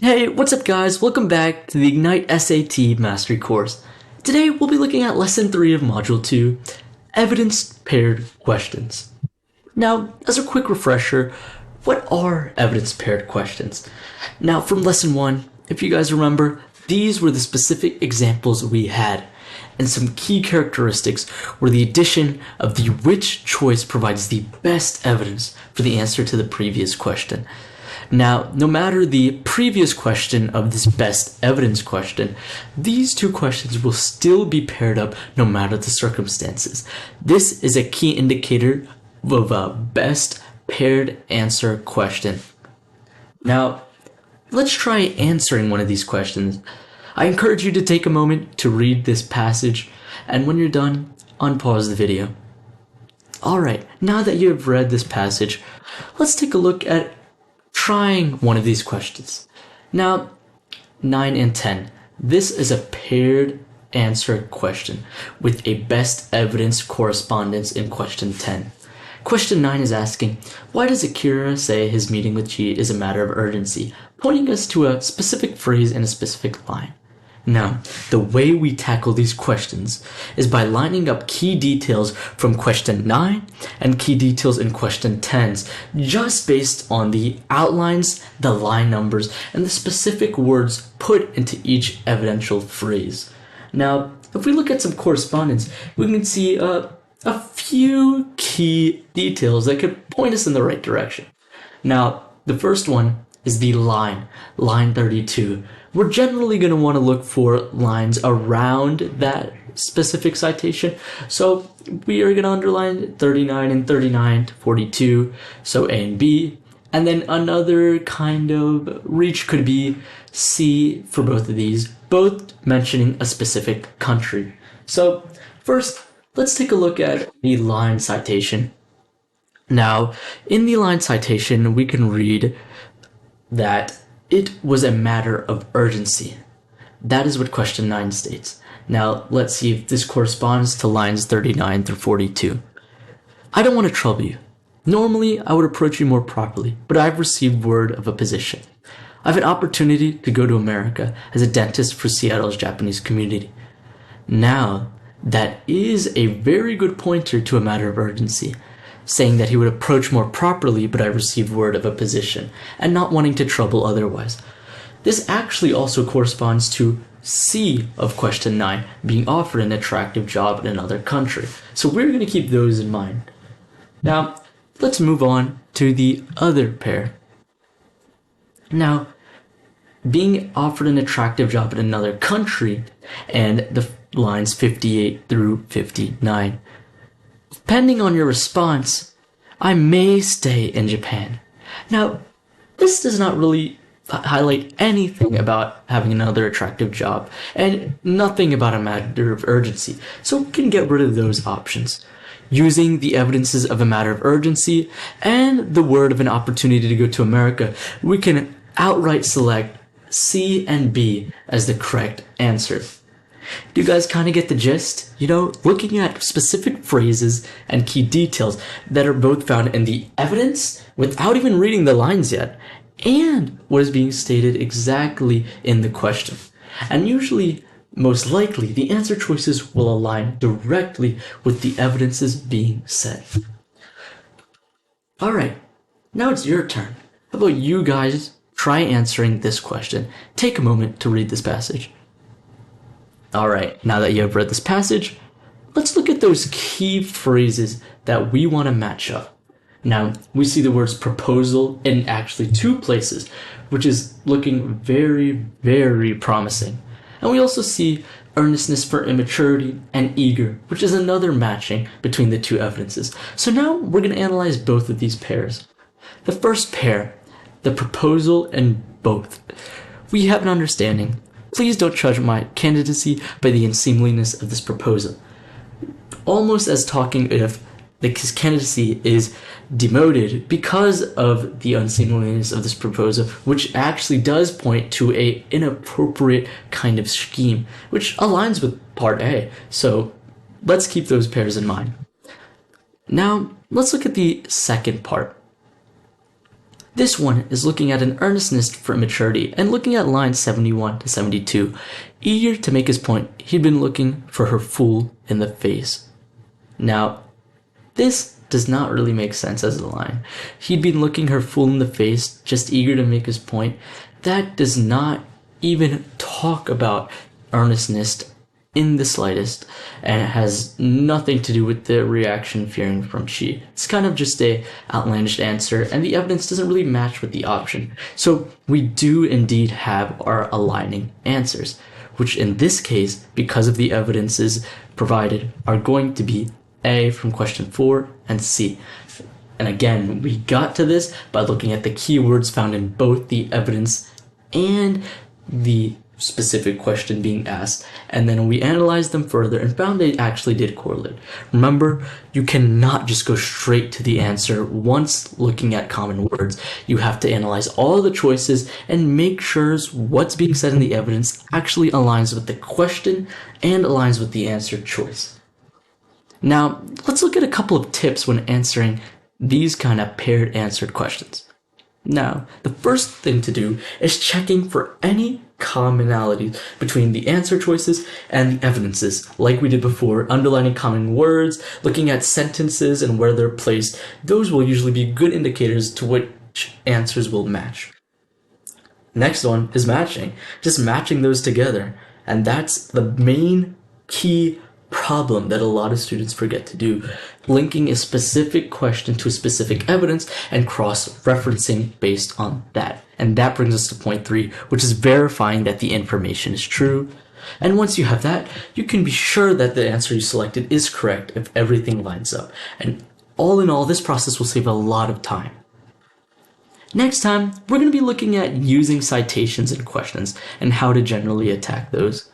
Hey, what's up guys? Welcome back to the Ignite SAT Mastery course. Today we'll be looking at Lesson 3 of Module 2, Evidence Paired Questions. Now, as a quick refresher, what are evidence paired questions? Now, from Lesson 1, if you guys remember, these were the specific examples we had, and some key characteristics were the addition of the which choice provides the best evidence for the answer to the previous question. Now, no matter the previous question of this best evidence question, these two questions will still be paired up no matter the circumstances. This is a key indicator of a best paired answer question. Now, let's try answering one of these questions. I encourage you to take a moment to read this passage, and when you're done, unpause the video. Alright, now that you have read this passage, let's take a look at trying one of these questions. Now, 9 and 10. This is a paired answer question with a best evidence correspondence in question 10. Question 9 is asking, why does Akira say his meeting with G is a matter of urgency, pointing us to a specific phrase in a specific line. Now, the way we tackle these questions is by lining up key details from question 9 and key details in question 10s, just based on the outlines, the line numbers, and the specific words put into each evidential phrase. Now, if we look at some correspondence, we can see a few key details that could point us in the right direction. Now, the first one is the line 32. We're generally going to want to look for lines around that specific citation. So we are going to underline 39 and 39 to 42, so A and B. And then another kind of reach could be C for both of these, both mentioning a specific country. So first, let's take a look at the line citation. Now, in the line citation, we can read that it was a matter of urgency. That is what question 9 states. Now, let's see if this corresponds to lines 39 through 42. I don't want to trouble you. Normally, I would approach you more properly, but I've received word of a position. I have an opportunity to go to America as a dentist for Seattle's Japanese community. Now, that is a very good pointer to a matter of urgency, saying that he would approach more properly, but I received word of a position, and not wanting to trouble otherwise. This actually also corresponds to C of question 9, being offered an attractive job in another country. So we're going to keep those in mind. Now, let's move on to the other pair. Now, being offered an attractive job in another country, and the lines 58 through 59. Depending on your response, I may stay in Japan. Now, this does not really highlight anything about having another attractive job, and nothing about a matter of urgency, so we can get rid of those options. Using the evidences of a matter of urgency and the word of an opportunity to go to America, we can outright select C and B as the correct answer. Do you guys kind of get the gist? You know, looking at specific phrases and key details that are both found in the evidence without even reading the lines yet, and what is being stated exactly in the question. And usually, most likely, the answer choices will align directly with the evidences being said. Alright, now it's your turn. How about you guys try answering this question? Take a moment to read this passage. Alright, now that you have read this passage, let's look at those key phrases that we want to match up. Now, we see the words proposal in actually two places, which is looking very, very promising. And we also see earnestness for immaturity and eager, which is another matching between the two evidences. So now we're going to analyze both of these pairs. The first pair, the proposal and both. We have an understanding. Please don't judge my candidacy by the unseemliness of this proposal. Almost as talking if his candidacy is demoted because of the unseemliness of this proposal, which actually does point to a inappropriate kind of scheme, which aligns with part A. So let's keep those pairs in mind. Now, let's look at the second part. This one is looking at an earnestness for immaturity and looking at lines 71 to 72. Eager to make his point, he'd been looking for her full in the face. Now, this does not really make sense as a line. He'd been looking her full in the face, just eager to make his point. That does not even talk about earnestness in the slightest, and it has nothing to do with the reaction fearing from she. It's kind of just a outlandish answer, and the evidence doesn't really match with the option. So we do indeed have our aligning answers, which in this case, because of the evidences provided, are going to be A from question 4 and C. And again, we got to this by looking at the keywords found in both the evidence and the specific question being asked, and then we analyzed them further and found they actually did correlate. Remember, you cannot just go straight to the answer once looking at common words. You have to analyze all the choices and make sure what's being said in the evidence actually aligns with the question and aligns with the answer choice. Now, let's look at a couple of tips when answering these kind of paired answered questions. Now, the first thing to do is checking for any commonalities between the answer choices and the evidences. Like we did before, underlining common words, looking at sentences and where they're placed. Those will usually be good indicators to which answers will match. Next one is matching. Just matching those together. And that's the main key problem that a lot of students forget to do. Linking a specific question to a specific evidence and cross-referencing based on that. And that brings us to point 3, which is verifying that the information is true. And once you have that, you can be sure that the answer you selected is correct if everything lines up. And all in all, this process will save a lot of time. Next time, we're going to be looking at using citations in questions and how to generally attack those.